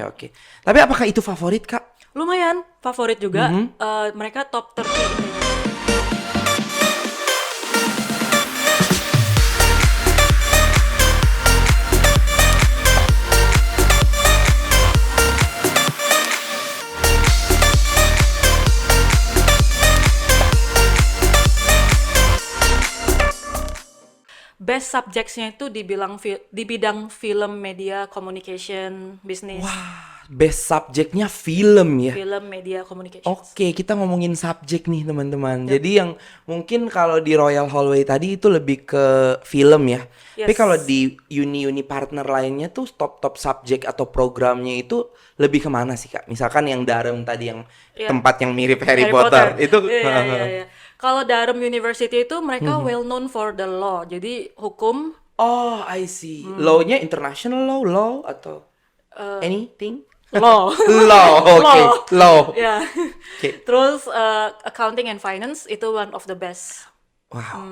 Oke. Tapi apakah itu favorit, Kak? Lumayan favorit juga. Mereka top 30 Indonesia. Best subjects-nya itu di bidang film, media, communication, bisnis. Best subjeknya film ya. Film, media, communications. Oke, kita ngomongin subjek nih teman-teman. Jadi yang mungkin kalau di Royal Holloway tadi itu lebih ke film ya. Tapi Yes. kalau di uni-uni partner lainnya tuh top subjek atau programnya itu lebih kemana sih, Kak? Misalkan yang Durham tadi yang Iya. tempat yang mirip Harry Potter. Itu Iya. Kalau Durham University itu mereka well known for the law. Jadi hukum, Oh, I see. Law-nya international law atau anything? law. Law, oke. Law. Ya. Oke. Terus accounting and finance itu one of the best. Wow.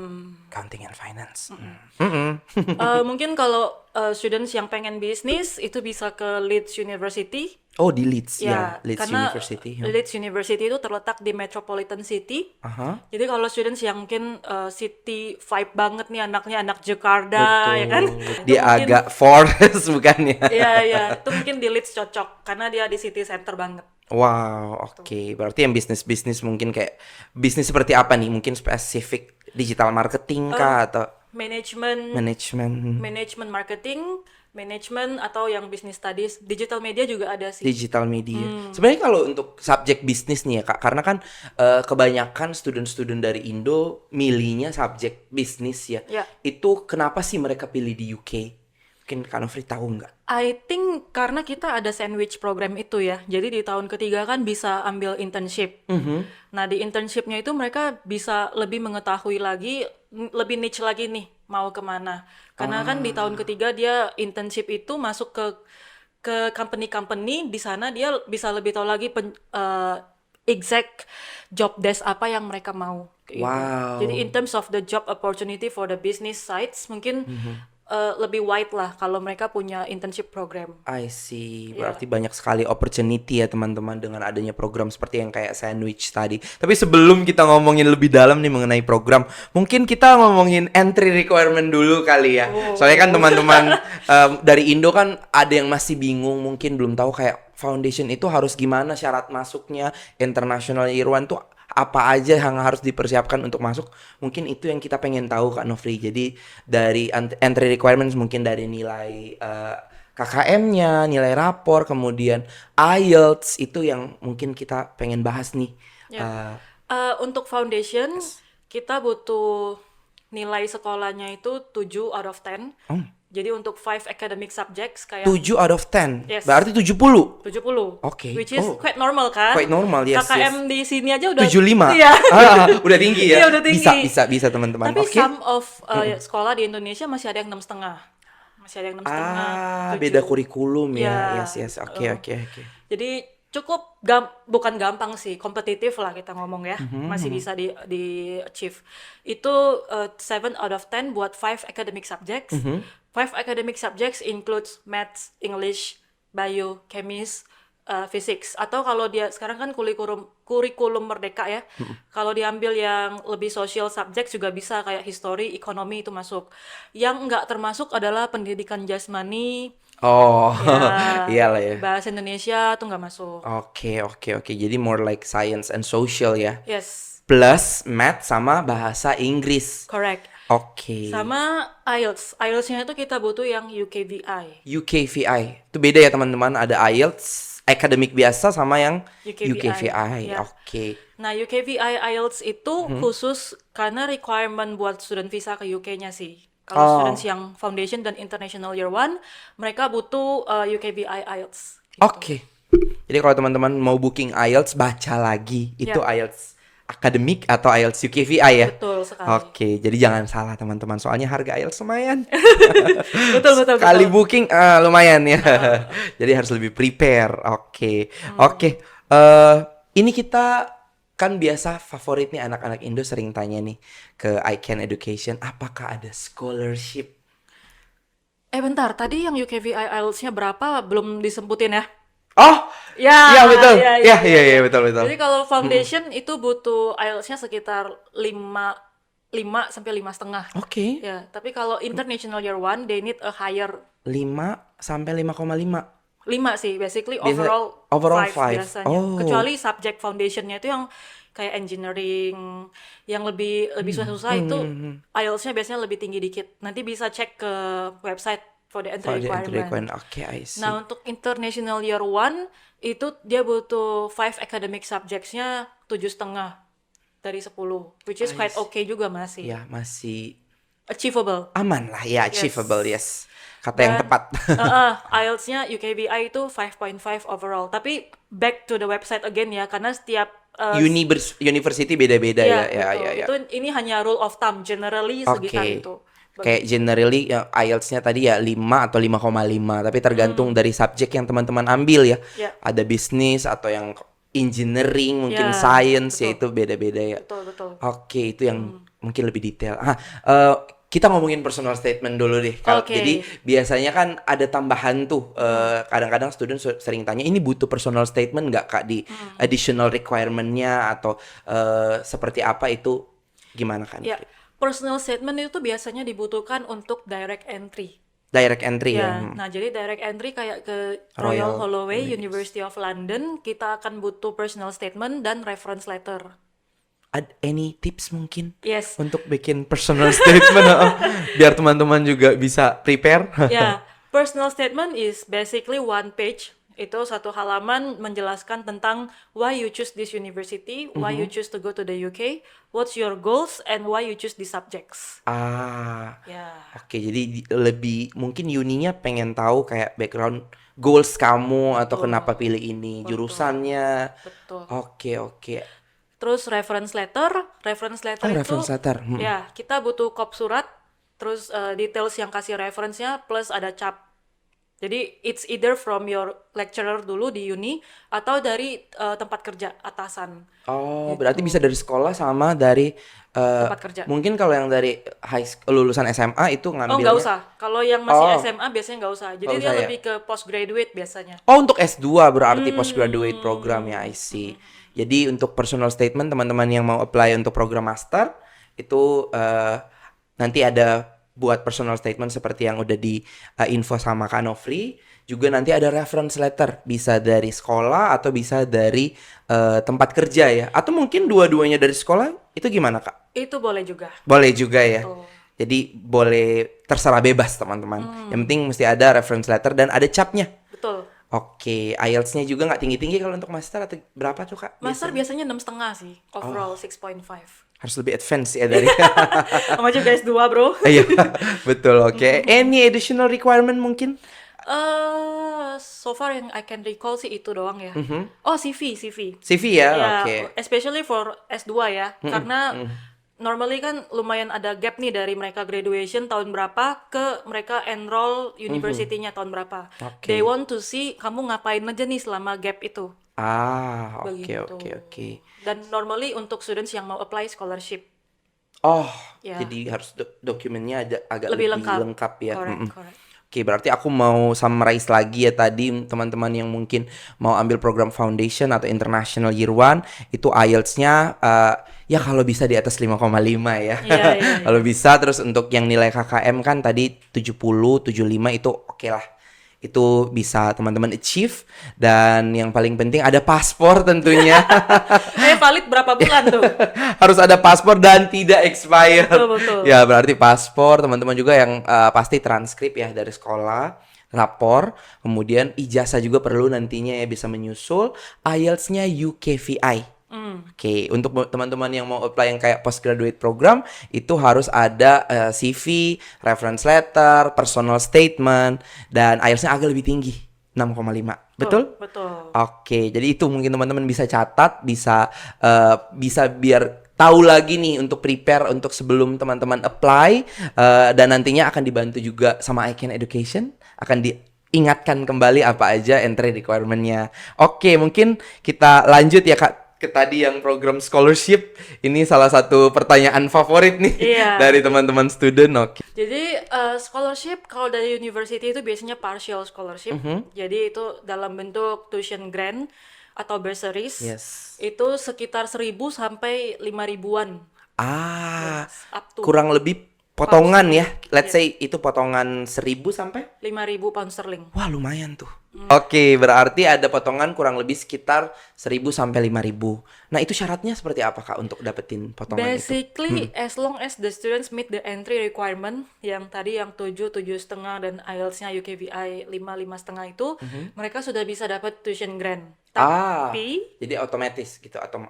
Accounting and finance. Mungkin kalau students yang pengen bisnis itu bisa ke Leeds University. Oh, di Leeds Ya, Leeds karena University. Leeds University itu terletak di Metropolitan City. Aha. Jadi kalau students yang mungkin city vibe banget nih anaknya, anak Jakarta, ya kan? Itu Dia mungkin- agak forest bukan ya? Iya, itu mungkin di Leeds cocok karena dia di city center banget. Wow, oke. Berarti yang bisnis mungkin kayak bisnis seperti apa nih? Mungkin spesifik digital marketing kah atau Manajemen, management marketing, manajemen atau yang business studies, digital media juga ada sih. digital media. Sebenarnya kalau untuk subjek bisnis nih ya Kak, karena kan kebanyakan student-student dari Indo milihnya subjek bisnis ya. Ya. Itu kenapa sih mereka pilih di UK? Mungkin Kak Nofri tahu nggak? I think karena kita ada sandwich program itu ya. Jadi di tahun ketiga kan bisa ambil internship. Nah, di internshipnya itu mereka bisa lebih mengetahui lagi, lebih niche lagi nih mau kemana. Karena kan di tahun ketiga dia internship itu masuk ke company-company, di sana dia bisa lebih tahu lagi exact job desk apa yang mereka mau. Kayak gitu. Wow. Jadi in terms of the job opportunity for the business sides mungkin lebih wide lah kalau mereka punya internship program. I see. Berarti banyak sekali opportunity ya teman-teman dengan adanya program seperti yang kayak sandwich tadi. Tapi sebelum kita ngomongin lebih dalam nih mengenai program, mungkin kita ngomongin entry requirement dulu kali ya. Soalnya kan teman-teman dari Indo kan ada yang masih bingung, mungkin belum tahu kayak foundation itu harus gimana syarat masuknya, international year one tuh apa aja yang harus dipersiapkan untuk masuk. Mungkin itu yang kita pengen tahu Kak Nofri. Jadi dari entry requirements mungkin dari nilai KKM-nya, nilai rapor, kemudian IELTS itu yang mungkin kita pengen bahas nih. Ya. Untuk foundation kita butuh nilai sekolahnya itu 7 out of 10. Jadi untuk 5 academic subjects kayak 7 out of 10. Yes. Berarti 70. 70. Oke. Which is Oh. quite normal kan? Quite normal, yes, KKM di sini aja udah 75. Iya. Udah tinggi ya. Iya, udah tinggi. Bisa teman-teman. Tapi Oke. some of sekolah di Indonesia masih ada yang 6,5. Masih ada yang 6,5. Beda 7. kurikulum ya. Ya. Yes. Oke. Jadi cukup bukan gampang sih, kompetitif lah kita ngomong ya. Masih bisa di achieve. Itu 7 out of 10 buat 5 academic subjects. 5 academic subjects includes maths, English, bio, chemis, physics. Atau kalau dia sekarang kan kurikulum merdeka ya. Kalau diambil yang lebih social subjects juga bisa kayak history, ekonomi itu masuk. Yang nggak termasuk adalah pendidikan jasmani, Oh. ya, Iyalah ya. bahasa Indonesia tuh nggak masuk. Oke. Jadi more like science and social ya. Yes, Plus math sama bahasa Inggris. correct. Oke. Sama IELTS. IELTS-nya itu kita butuh yang UKVI. UKVI. Itu beda ya teman-teman. Ada IELTS akademik biasa sama yang UKVI. Ya. Oke. Nah, UKVI IELTS itu khusus karena requirement buat student visa ke UK-nya sih. Kalau students yang foundation dan international year one, mereka butuh UKVI IELTS. Oke. Jadi kalau teman-teman mau booking IELTS, baca lagi. Itu Ya. IELTS akademik atau IELTS UKVI ya? Betul sekali. Oke, jadi jangan salah teman-teman. Soalnya harga IELTS lumayan. Betul. Kali booking lumayan ya. Jadi harus lebih prepare. Oke. Ini kita kan biasa favorit nih anak-anak Indo sering tanya nih ke iCan Education, apakah ada scholarship? Bentar, tadi yang UKVI IELTS-nya berapa belum disebutin ya? Oh, Ya, iya betul. ya, ya, Iya, ya, iya, iya, ya. betul, betul. Jadi kalau foundation itu butuh IELTS-nya sekitar 5 sampai 5,5. Oke. Ya, tapi kalau international year one, they need a higher 5 sampai 5,5. 5 sih, basically Biasa overall overall 5 5. biasanya. Oh. Kecuali subject foundationnya itu yang kayak engineering, yang lebih lebih susah-susah itu IELTS-nya biasanya lebih tinggi dikit. Nanti bisa cek ke website for the For entry the entry requirement. requirement. Oke, I see. Nah, untuk international year one itu dia butuh 5 academic subjects-nya 7,5 dari 10, which is I quite see. okay juga masih Ya, masih achievable. aman lah ya, achievable, Yes. yes. Kata yang Dan tepat. IELTS-nya UKBI itu 5.5 overall. Tapi back to the website again ya, karena setiap University beda-beda iya ya, ya, betul. ya, ya. Itu ini hanya rule of thumb, generally sekitar Oke. itu. Kayak generally yang IELTS-nya tadi ya 5 atau 5,5, tapi tergantung dari subjek yang teman-teman ambil ya. Ya, Ada bisnis atau yang engineering, mungkin ya, science ya, betul. itu beda-beda ya. Betul, betul. Oke, itu yang mungkin lebih detail. Kita ngomongin personal statement dulu deh. Oke. Jadi biasanya kan ada tambahan tuh. Kadang-kadang student sering tanya, ini butuh personal statement nggak Kak di additional requirement-nya atau seperti apa itu gimana kan? Ya, personal statement itu biasanya dibutuhkan untuk direct entry. Direct entry ya. Ya, nah jadi direct entry kayak ke Royal Royal Holloway, University of London, kita akan butuh personal statement dan reference letter. Any tips mungkin Yes. untuk bikin personal statement biar teman-teman juga bisa prepare? Ya, personal statement is basically one page. Itu satu halaman menjelaskan tentang why you choose this university, why you choose to go to the UK, what's your goals, and why you choose these subjects. Ya, Oke, jadi lebih mungkin Uninya pengen tahu kayak background goals kamu atau betul, kenapa pilih ini, betul, jurusannya. betul. Oke, oke. Terus reference letter itu Reference letter. ya kita butuh kop surat, terus details yang kasih reference-nya plus ada cap. Jadi it's either from your lecturer dulu di uni atau dari tempat kerja atasan Oh, gitu. berarti bisa dari sekolah sama dari Tempat kerja. mungkin kalau yang dari lulusan SMA itu Oh, nggak ngambilnya. usah. Kalau yang masih Oh, SMA biasanya nggak usah. Jadi nggak dia usah ya. lebih ke postgraduate biasanya. Oh, untuk S2 berarti postgraduate program ya, I see. Jadi untuk personal statement teman-teman yang mau apply untuk program master itu nanti ada buat personal statement seperti yang udah di info sama Kak Nofri. Juga nanti ada reference letter, bisa dari sekolah atau bisa dari tempat kerja ya. Atau mungkin dua-duanya dari sekolah, itu gimana Kak? Itu boleh juga. Boleh juga ya. Betul. Jadi boleh terserah bebas teman-teman. Yang penting mesti ada reference letter dan ada capnya. Betul. Oke, IELTS-nya juga nggak tinggi-tinggi kalau untuk master atau berapa tuh Kak? Master Biasanya? biasanya 6,5 sih. Overall 6.5. Harus lebih advance ya dari. Sama juga S2, bro. Iya, betul. Oke. Any additional requirement mungkin? So far yang I can recall sih itu doang ya. Oh, CV. CV ya, Ya, oke. especially for S2 ya. Karena normally kan lumayan ada gap nih dari mereka graduation tahun berapa ke mereka enroll university-nya tahun berapa. Oke. They want to see kamu ngapain aja nih selama gap itu. Oke, Begitu. oke. Dan normally untuk students yang mau apply scholarship. Oh, Ya. jadi harus dokumennya agak Lebih lebih lengkap. lengkap ya. Correct. Oke, berarti aku mau summarize lagi ya tadi teman-teman yang mungkin mau ambil program foundation atau international year one itu IELTS-nya ya kalau bisa di atas 5,5 ya. Iya. Kalau bisa terus untuk yang nilai KKM kan tadi 70, 75 itu oke lah. Itu bisa teman-teman achieve dan yang paling penting ada paspor tentunya. Valid berapa bulan tuh? Harus ada paspor dan tidak expired. Betul. Ya, berarti paspor, teman-teman juga yang pasti transkrip ya dari sekolah, rapor, kemudian ijazah juga perlu nantinya ya bisa menyusul, IELTS-nya UKVI. Oke, untuk teman-teman yang mau apply yang kayak postgraduate program itu harus ada CV, reference letter, personal statement dan IELTS-nya agak lebih tinggi, 6,5. Betul? Betul. Oke, jadi itu mungkin teman-teman bisa catat, bisa biar tahu lagi nih untuk prepare untuk sebelum teman-teman apply dan nantinya akan dibantu juga sama I Can Education, akan diingatkan kembali apa aja entry requirement-nya. Oke, mungkin kita lanjut ya Kak. ke tadi yang program scholarship, ini salah satu pertanyaan favorit nih Iya. dari teman-teman student. Oke. Jadi scholarship kalau dari university itu biasanya partial scholarship. Jadi itu dalam bentuk tuition grant atau bursaries. Yes. Itu sekitar 1.000 sampai 5.000-an. Up to Kurang lebih potongan ya. Let's Yes. say itu potongan 1.000 sampai 5.000 pound sterling. wah, lumayan tuh. Oke, berarti ada potongan kurang lebih sekitar 1.000 sampai 5.000. Nah, itu syaratnya seperti apa, Kak, untuk dapetin potongan itu? Basically, as long as the students meet the entry requirement yang tadi yang 7, 7,5 dan IELTS-nya UKVI 5, 5,5 itu, mereka sudah bisa dapat tuition grant. Tapi Jadi otomatis gitu atau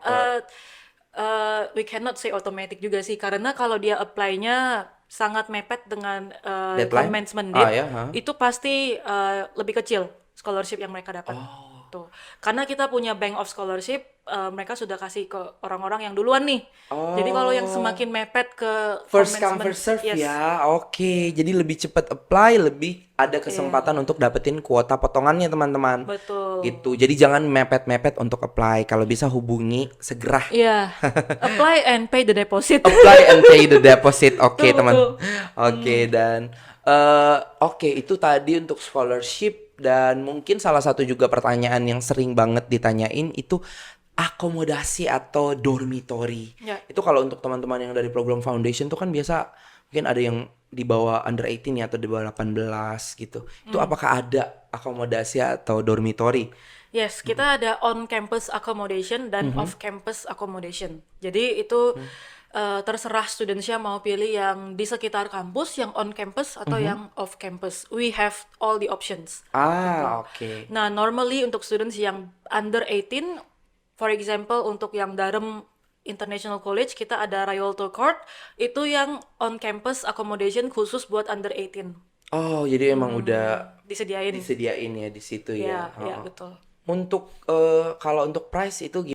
we cannot say automatic juga sih, karena kalau dia apply-nya sangat mepet dengan Deadline? commencement date, Ya, ha. itu pasti lebih kecil scholarship yang mereka dapat. Tuh. Karena kita punya bank of scholarship, mereka sudah kasih ke orang-orang yang duluan nih. Jadi kalau yang semakin mepet ke First come commencement, first serve yes. ya. Oke, jadi lebih cepat apply, lebih ada kesempatan untuk dapetin kuota potongannya, teman-teman. Betul. Gitu. Jadi jangan mepet-mepet untuk apply. Kalau bisa hubungi segera. Iya. Apply and pay the deposit. Apply and pay the deposit. Oke, Betul, teman. betul. Oke, dan oke, itu tadi untuk scholarship. Dan mungkin salah satu juga pertanyaan yang sering banget ditanyain itu akomodasi atau dormitory. Ya. Itu kalau untuk teman-teman yang dari program foundation tuh kan biasa mungkin ada yang di bawah under 18 ya atau di bawah 18 gitu. Itu apakah ada akomodasi atau dormitory? Yes, kita ada on-campus accommodation dan off-campus accommodation. Jadi itu terserah studentsnya mau pilih yang di sekitar kampus, yang on-campus atau yang off-campus. We have all the options. Oke. Nah, normally untuk students yang under 18, for example untuk yang Durham International College, kita ada Rialto Court, itu yang on-campus accommodation khusus buat under 18. Oh, jadi emang udah Disediain. disediain ya di situ ya. Iya, iya, betul. Untuk kalau untuk price itu